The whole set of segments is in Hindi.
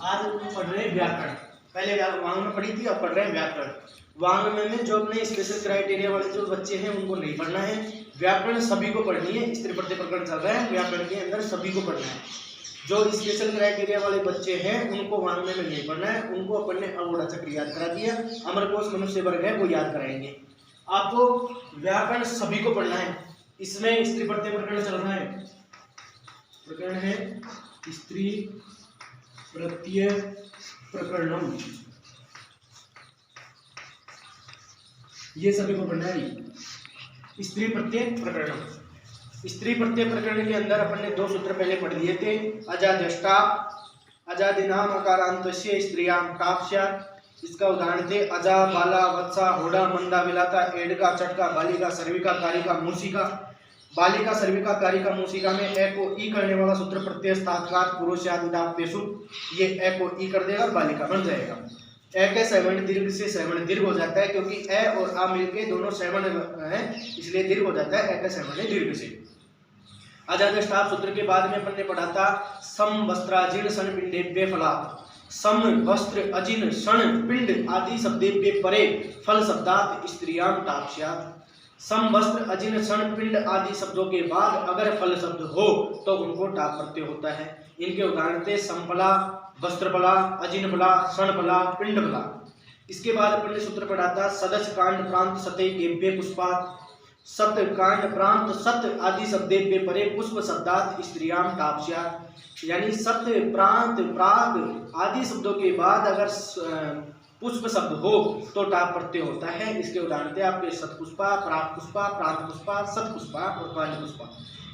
आज हम पढ़ रहे हैं व्याकरण। पहले वांग में पढ़ी थी, अब पढ़ रहे हैं व्याकरण। वांग में जो अपने स्पेशल क्राइटेरिया वाले जो बच्चे हैं उनको नहीं पढ़ना है। व्याकरण सभी को पढ़नी है। स्त्री प्रत्यय प्रकरण चल रहा है, व्याकरण के अंदर सभी को पढ़ना है। जो स्पेशल क्राइटेरिया वाले बच्चे हैं उनको वांग में नहीं पढ़ना है, उनको अपन ने अवोढ़ा चक्र याद करा दिया। अमरकोश मनुष्य वर्ग है वो याद कराएंगे। आपको व्याकरण सभी को पढ़ना है। इसमें स्त्री प्रत्यय प्रकरण चल रहा है, प्रकरण है स्त्री प्रत्यय प्रकरणम, ये सभी को पढ़ना है। स्त्री प्रत्यय प्रकरणम। स्त्री प्रत्यय प्रकरण के अंदर अपन ने दो सूत्र पहले पढ़ लिए थे। अजाद्यष्टा अजादिनाम अकारांतस्य स्त्रियां टाप स्यात्। इसका उदाहरण थे अजा, बाला, वत्सा, होड़ा, मंदा, विलाता, एडका, चटका, बालिका, सर्विका, कारिका, मूसिका। बालिका, सर्विका, कारिका, मूसिका में ए को ई करने वाला सूत्र प्रत्यय स्थातकार पुरुषादिदापेशु, ये ए को ई कर देगा और बालिका बन जाएगा। ए के सवर्ण दीर्घ से सवर्ण दीर्घ हो जाता है, क्योंकि ए और आ मिलके दोनों सवर्ण है, इसलिए दीर्घ हो जाता है ए के सवर्ण दीर्घ से। अजाद्यष्टाप सूत्र के बाद में अपन ने पढ़ा था सम वस्त्राजीर्ण षण पिंडेभ्य फलात्। सम वस्त्र अजीर्ण षण पिंड आदि शब्देभ्य परे फल शब्दात् स्त्रियां टाप स्यात्। सम वस्त्र अजीर्ण षण पिंड आदि शब्दों के बाद अगर फल शब्द हो तो उनको टाप प्रत्यय होता है। इनके उदाहरण थे समफला, वस्त्रफला, अजीर्णफला, क्षणफला, पिंडफला। इसके बाद अपन ने सूत्र पढ़ा था सदस्य कांड प्रांत सते गेभ्य पुष्पात्। सत कांड प्रांत सत आदि शब्देभ्य परे पुष्प शब्दात् स्त्रियां टाप स्यात्। यानी सत प्रांत प्राग आदि शब्दों के बाद अगर पुष्प शब्द हो तो टाप प्रत्यय होता है। इसके उदाहरण थे आपके सतपुष्पा, प्राग पुष्पा, प्रांत पुष्पा, सतपुष्पा और कांड पुष्पा,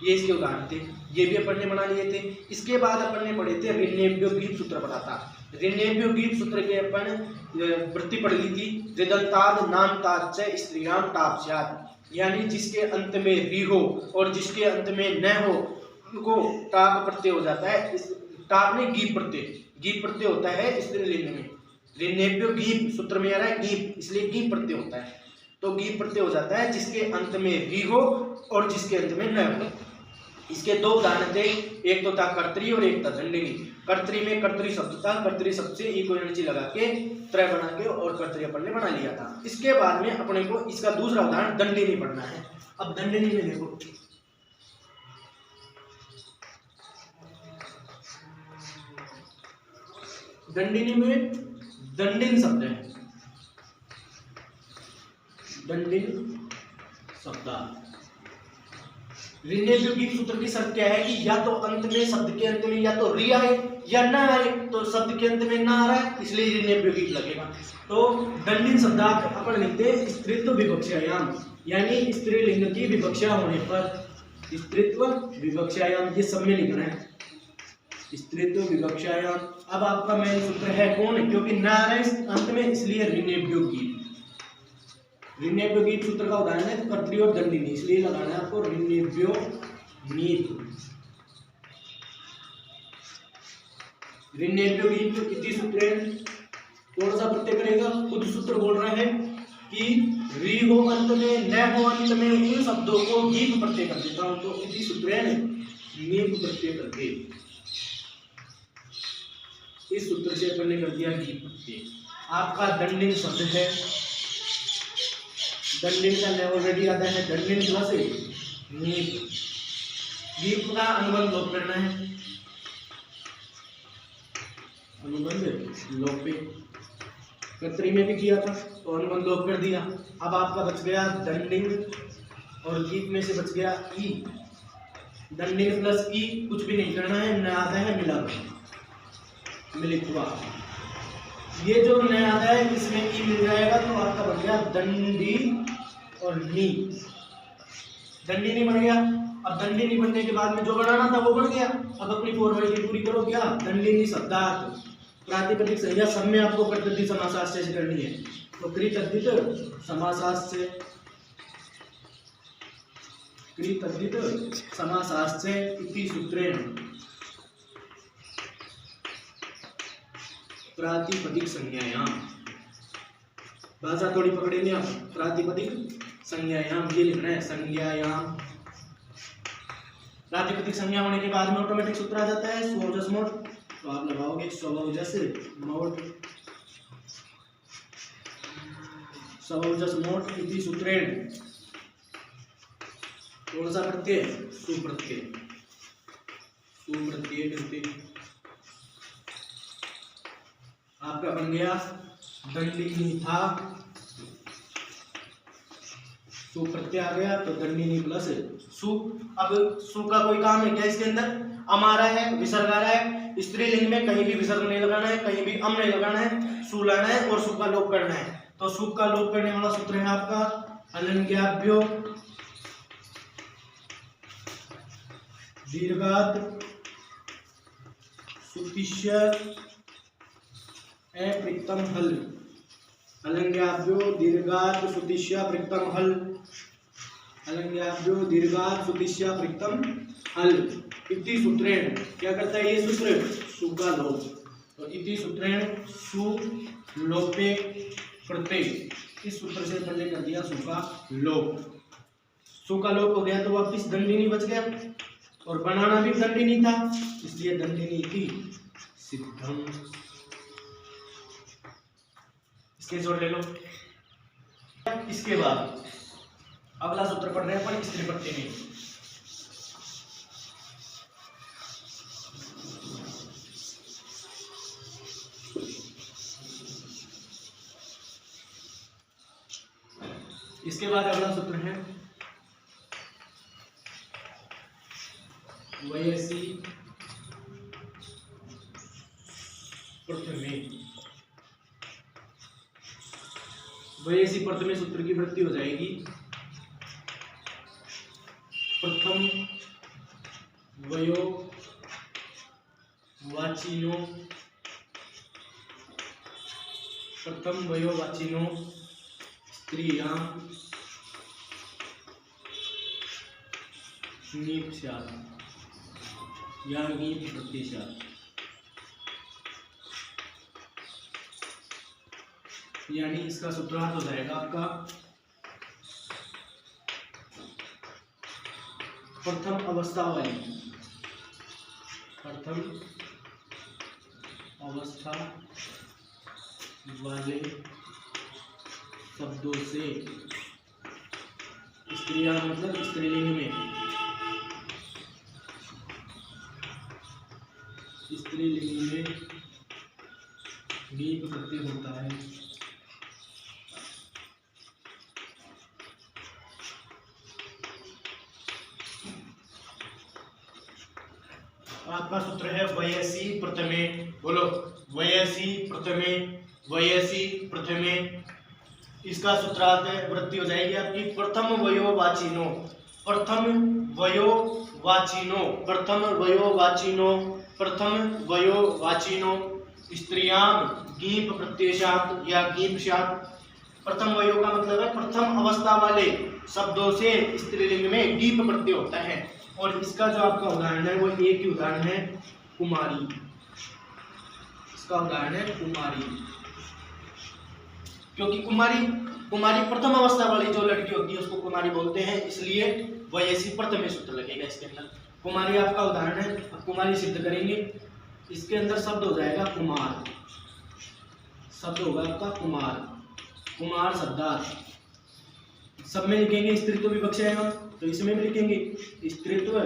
ये इसके उदाहरण थे। ये भी अपन ने बना लिए थे। इसके बाद अपन ने पढ़े थे ऋण्येभ्यो गीत सूत्र पढ़ा था। ऋण्येभ्यो गीत सूत्र के अपन वृत्ति पढ़ ली थी। ऋदंताद नामताद च स्त्रियां टाप स्यात्। यानी जिसके अंत में री हो और जिसके अंत में न हो उनको टाप प्रत्यय हो जाता है। इस टाप में गीप प्रत्यय, गीप प्रत्यय होता है स्त्रीलिंग में। ऋण्येभ्यो गीप सूत्र में आ रहा है गीप, इसलिए गीप प्रत्यय होता है। तो गीप प्रत्यय हो जाता है जिसके अंत में री हो और जिसके अंत में न हो। इसके दो उदाहरण थे, एक तो था कर्तरी और एक था दंडिनी। कर्तरी में कर्तरी शब्द था, कर्तरी शब्द से ई को एनर्जी लगा के त्रय बना के और कर्तरी अपन ने बना लिया था। इसके बाद में अपने को इसका दूसरा उदाहरण दंडिनी पढ़ना है। अब दंडिनी में देखो, दंडिनी में दंडिन शब्द है, दंडिन शब्द। ऋण्येभ्यो गीत सूत्र की शर्त क्या है कि या तो अंत में शब्द के अंत में या तो री आए या ना आए। तो शब्द के अंत में ना आ रहा है इसलिए ऋण्येभ्यो गीत लगेगा। तो दंडिन शब्दार्थ अपन लिखते हैं स्त्रीत्व विवक्षायाम, यानी स्त्रीलिंग की विवक्षा होने पर। स्त्रीत्व विवक्षायाम ये सब में लिखना है, स्त्रीत्व विवक्षायाम। अब आपका मेन सूत्र है कौन, क्योंकि ना आ रहा है अंत में इसलिए ऋण्येभ्यो गीत। ऋण्येभ्यो गीत सूत्र का उदाहरण है कर्तरी और दंडिनी, इसलिए लगाना है आपको ऋण्येभ्यो गीत। ऋण्येभ्यो गीत इति सूत्रेण, कौन सा प्रत्यय करेगा, खुद सूत्र बोल रहा है कि री हो अंत में न हो अंत में उन शब्दों को गीत प्रत्यय कर देता हूं। तो इति सूत्रेण नीप प्रत्यय करके इस सूत्र से अपन ने कर दिया गीत प्रत्यय। आपका दंडिन शब्द है, दंडिन का ऑलरेडी आता है दंडिन प्लस नीप। नीप का अनुबंध लोप करना है, अनुबंध लोपे। कर्तरी में भी किया था तो अनुबंध लोप कर दिया। अब आपका बच गया दंडिन और गीत में से बच गया ई। दंडिन प्लस ई कुछ भी नहीं करना है, न आता है मिला मिलित्वा। ये जो न आता है इसमें ई मिल जाएगा तो आपका बन गया दंडी और नी। दंडिनी बन गया। अब दंडिनी बनने के बाद में जो बनाना था वो बन गया। अब अपनी फॉर्मेलिटी पूरी करो। क्या, दंडिनी शब्दार्थ प्रातिपदिक संज्ञा सब में आपको कृतद्धित समासाश्चय से करनी है। तो कृतद्धित समासाश्चय, कृतद्धित समासाश्चय इति सूत्रेण प्रातिपदिक संज्ञायाम। भाषा थोड़ी पकड़ेंगे आप। प्रातिपदिक संज्ञायाम ये लिखना है, संज्ञायाम। प्रातिपदिक संज्ञा होने के बाद में ऑटोमेटिक सूत्र आ जाता है, तो आप लगाओगे स्वभवजस मोट, स्वभवजस मोट इति सूत्रेण। कौन सा प्रत्यय? सुप्रत्यय, सुप्रत्यय करते आपका बन गया दंडिनी था, सु प्रत्यय आ गया तो दंडिनी प्लस सु। अब सु का कोई काम है क्या इसके अंदर? अमारा है, विसर्ग आ रहा है, स्त्रीलिंग में कहीं भी विसर्ग नहीं लगाना है, कहीं भी अम नहीं लगाना है, सु लाना है और सु का लोप करना है। तो सु का लोप करने वाला सूत्र है आपका अलंज्ञाभ्यो दीर्घात सुतिष्य अपृक्तम हल, अलंज्ञाभ्यो दीर्घात सुतिष्य अपृक्तम हल, अलंज्ञाभ्यो दीर्घात सुतिष्य अपृक्तम हल इति सूत्रेण। क्या करता है ये सूत्र? सु का लोप। तो इति सूत्रेण सु लोपे प्रत्यय, इस सूत्र से पहले कर दिया सु का लोप। सु का लोप हो गया तो वापिस दंडिनी बच गया और बनाना भी दंडिनी था, इसलिए दंडिनी थी सिद्धम। इसके जोड़ ले लो। इसके बाद अगला सूत्र पढ़ रहे हैं अपन स्त्री प्रत्यय में। इसके बाद अगला सूत्र है वयसी प्रथमे। वयसी प्रथमे सूत्र की वृत्ति हो जाएगी प्रथम वयो वाचिनो, प्रथम वयो वाचिनो स्त्रियां नीप स्यात् या नीप प्रत्यय स्यात्। यानी इसका सूत्रार्थ हो जाएगा आपका प्रथम अवस्था वाली, प्रथम अवस्था वाले शब्दों से, स्त्रियां मतलब स्त्रीलिंग में, स्त्रीलिंग में नीप प्रत्यय होता है। आपका सूत्र है वयसी प्रथमे। बोलो वयसी प्रथमे, वयसी प्रथमे। इसका सूत्रार्थ वृत्ति हो जाएगी आपकी प्रथम वयो वाचिनो, प्रथम वयो वाचिनो, प्रथम वयो वाचिनो, प्रथम वयो वाचिनो स्त्रियां गीप प्रत्ययात् या गीप स्यात्। प्रथम वयो का मतलब है प्रथम अवस्था वाले शब्दों से स्त्रीलिंग में गीप प्रत्यय होता है। और इसका जो आपका उदाहरण है वो एक ही उदाहरण है कुमारी, इसका उदाहरण है कुमारी, क्योंकि कुमारी प्रथम अवस्था वाली जो लड़की होती है उसको कुमारी बोलते हैं, इसलिए वयसी प्रथम सूत्र लगेगा इसके अंदर। कुमारी आपका उदाहरण है। अब कुमारी सिद्ध करेंगे, इसके अंदर शब्द हो जाएगा कुमार, शब्द होगा आपका कुमार, कुमार शब्दार्थ। सब में लिखेंगे स्त्रीत्व विवक्षायाम, तो इसमें भी लिखेंगे स्त्रीत्व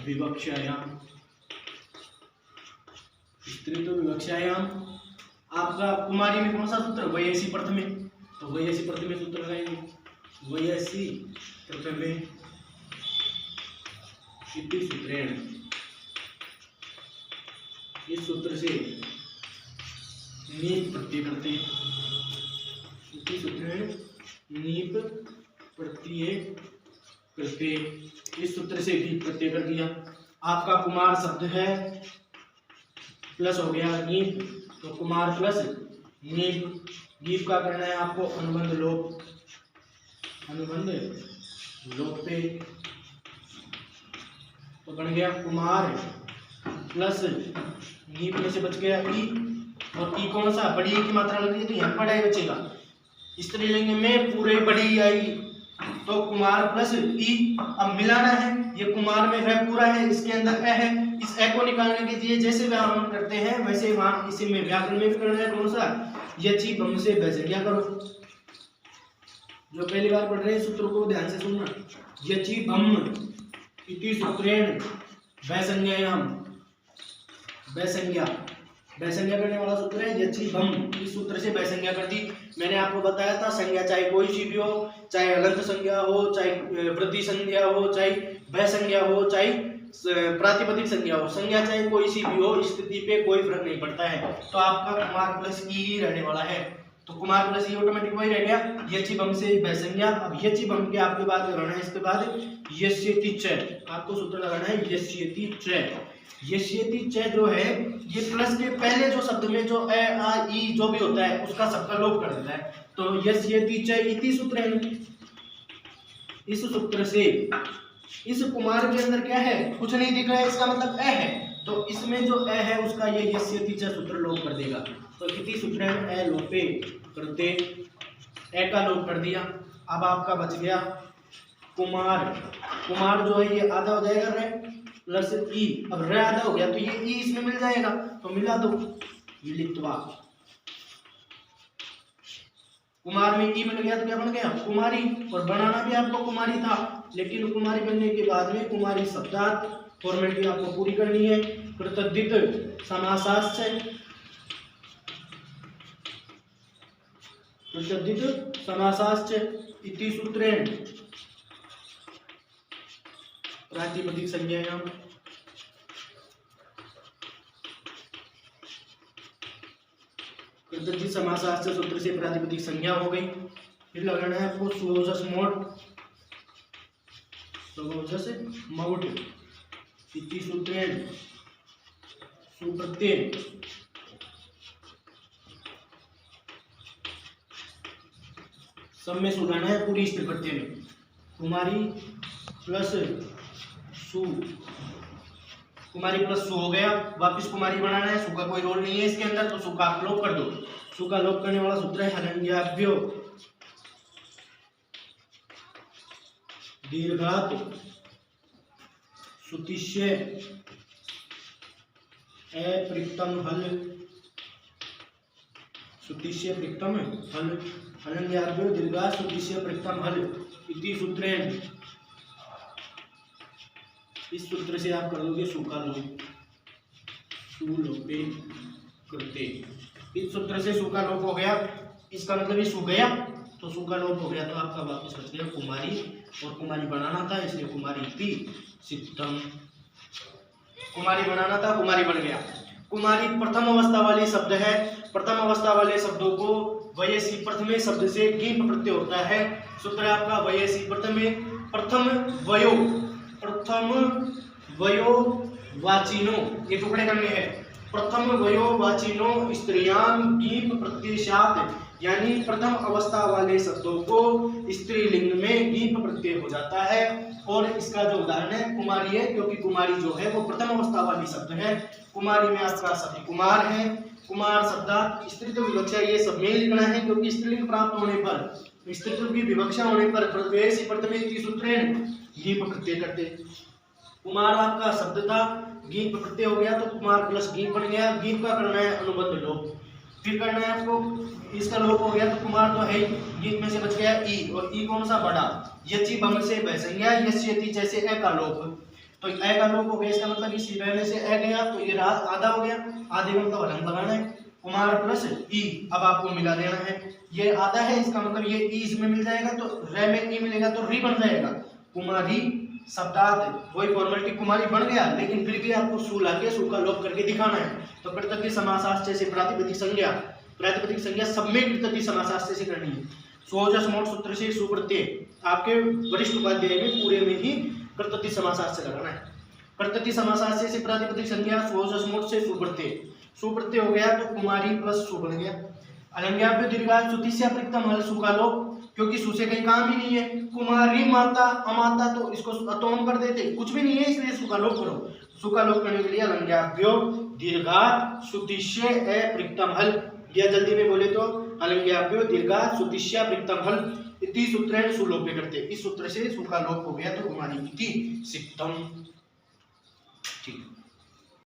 विवक्षायाम, स्त्रीत्व विवक्षायाम। आपका कुमारी में कौन सा सूत्र? वयसी प्रथमे, तो वयसी प्रथमे सूत्र लगाएंगे, वयसी प्रथमे इति सूत्रेण। इस सूत्र से नीप प्रत्यय करते हैं, इति सूत्रेण नीप प्रत्यय करते, इस सूत्र से भी प्रत्यय कर दिया। आपका कुमार शब्द है प्लस हो गया नीप, तो कुमार प्लस नीप, नीप का करना है आपको अनुबंध लोप, अनुबंध लोप पे, तो बन गया कुमार प्लस नीप में से बच गया ई, और ई कौन सा? बड़ी की मात्रा लग रही है तो यहाँ बड़ा ही बचेगा, स्त्रीलिंग में पूरे बड़ी आएगी, तो कुमार प्लस ई। अब मिलाना है, ये कुमार में है पूरा है, इसके अंदर है, इस ए को निकालने के लिए जैसे व्याकरण करते हैं वैसे वहां इसी में व्याकरण में भी करना है। कौन सा? यची बम से भैसंज्ञा करो। जो पहली बार पढ़ रहे हैं सूत्र को ध्यान से सुनना। यची बम इति सूत्रेण भैसंज्ञायाम, भैसंज्ञा भैसंज्ञा करने वाला सूत्र है यची बम। इस सूत्र से भैसंज्ञा कर दी। मैंने आपको बताया था संज्ञा चाहे कोई सी भी हो, चाहे अलंत संज्ञा हो, चाहे वृद्धि संज्ञा हो, चाहे भैसंज्ञा हो, चाहे प्रातिपदिक संज्ञा हो, संज्ञा चाहे कोई सी भी हो, स्थिति पे कोई फर्क नहीं पड़ता है। तो आपका कुमार प्लस ई ही रहने वाला है। तो कुमार प्लस ई ऑटोमेटिक वही रह गया। यची बम से भैसंज्ञा। अब यची बम के आपके बाद लगाना है, इसके बाद यस्यति च, आपको सूत्र लगाना है यस्यति च। यस्यति च जो है ये प्लस के पहले जो शब्द में जो ए आ ई जो भी होता है उसका सबका लोप कर देता है। तो यस्यति च इति सूत्र है। इस सूत्र से इस कुमार के अंदर क्या है? कुछ नहीं दिख रहा है, इसका मतलब ए है। तो इसमें जो ए है उसका ये यस्यति च सूत्र लोप कर देगा। तो इति सूत्र ए लोपे करते, ए का लोप कर दिया। अब आपका बच गया कुमार। कुमार जो है ये आधा हो जाएगा रे प्लस ई। अब रे आधा हो गया तो ये ई इसमें मिल जाएगा, तो मिला दो मिलित्वा। कुमार में ई मिल गया तो क्या बन गया? कुमारी। और बनाना भी आपको कुमारी था, लेकिन कुमारी बनने के बाद में कुमारी शब्दार्थ फॉर्मेलिटी आपको पूरी करनी है। कृतद्धित समासाश्च, कृतद्धित समासाश्च इति सूत्रेण प्रातिपदिक संज्ञायाम। कृतद्धित समासाश्च सूत्र से प्रातिपदिक संज्ञा हो गई। फिर लगाना है आपको सुओजस मोड, सुओजस मोड इति सूत्रेण सुप्रत्यय। सब में सुलाना है पूरी स्त्री प्रत्यय में। कुमारी प्लस सु, कुमारी प्लस सु हो गया। वापिस कुमारी बनाना है, सु का कोई रोल नहीं है इसके अंदर, तो सु का आप लोप कर दो। सु का लोप करने वाला सूत्र है हलन्याभ्यो दीर्घात सुतिष्य अप्रिक्तम हल, सुतिष्य प्रिक्तम हल, हलन्याभ्यो दीर्घात सुतिष्य प्रिक्तम हल इति सूत्रेण। इस सूत्र से आप कर दोगे सु का लोप, सुलोपे करते। इस सूत्र से सु का लोप हो गया, इसका मतलब ये सु गया तो सु का लोप हो गया। तो आपका वापस बच गया कुमारी, और कुमारी बनाना था इसलिए कुमारी इति सिद्धम। कुमारी बनाना था, कुमारी बन गया। कुमारी प्रथम अवस्था वाली शब्द है। प्रथम अवस्था वाले शब्दों को वयसी प्रथमे शब्द से गिंप प्रत्यय होता है। सूत्र आपका वयसी प्रथमे, प्रथम वयो, प्रथम वयो वाचिनो, ये टुकड़े करने हैं। प्रथम वयो वाचिनो स्त्रियां गिंप प्रत्ययात, यानी प्रथम अवस्था वाले शब्दों को स्त्रीलिंग में गिंप प्रत्यय हो जाता है। और इसका जो उदाहरण है कुमारी है, क्योंकि कुमारी जो है वो प्रथम अवस्था वाली शब्द है। कुमारी में आपका शब्द कुमार है। कुमार शब्दार्थ स्त्रीत्व विवक्षा ये सब में लिखना है, क्योंकि स्त्रीलिंग प्राप्त होने पर, स्त्रीत्व की विवक्षा होने पर प्रवेश प्रथमे इति सूत्रेण गिंप प्रत्यय करते। कुमार आपका शब्द था, गिंप प्रत्यय हो गया तो कुमार प्लस गिंप बन गया। गिंप का करना है अनुबंध लोप। फिर करना है आपको, इसका लोप हो गया तो कुमार तो है, गिंप में से बच गया ई, और ई कौन सा? बड़ा। यची बम से भैसंज्ञा, यस्यति जैसे ए का लोप। तो ए का लोप हो गया, इसका मतलब इसी में से ए गया तो ये आधा हो गया। आधे में तो हलन लगाना है, कुमार प्लस ई। अब आपको मिला देना है, ये आधा है, इसका मतलब ये ई इसमें मिल जाएगा तो रे में ई मिलेगा तो री बन जाएगा। कुमारी शब्दार्थ वही फॉर्मेलिटी, कुमारी बन गया, लेकिन फिर भी आपको सु लाके सु का लोप करके दिखाना है। तो कृतज्ञ समासाश्च से प्रातिपदिक संज्ञा, प्रातिपदिक संज्ञा सब में कृतज्ञ समासाश्च से करनी है। सुओजस मोड सूत्र से सुप्रत्यय आपके वरिष्ठ उपाध्याय में पूरे में ही कृतज्ञ समासाश्च से लगाना है। कृतज्ञ समासाश्च से प्रातिपदिक संज्ञा, सुओजस मोड से सुप्रत्यय। सुप्रत्यय हो गया तो कुमारी प्लस सु बन गया। अलंज्ञाभ्यो दीर्घात सुतिष्य प्रिक्तम हल, सु का लोप, क्योंकि सु से कहीं काम ही नहीं है। कुमारी माता अमाता तो इसको अतोम कर देते, कुछ भी नहीं है, इसलिए सु का लोप करो। सु का लोप करने के लिए अलंज्ञाभ्यो दीर्घात सुतिष्य अप्रिक्तम हल, या जल्दी में बोले तो अलंज्ञाभ्यो दीर्घात सुतिष्य प्रिक्तम हल इति सूत्रेण सुलोपे करते। इस सूत्र से सु का लोप हो गया तो कुमारी इति सिद्धम। ठीक।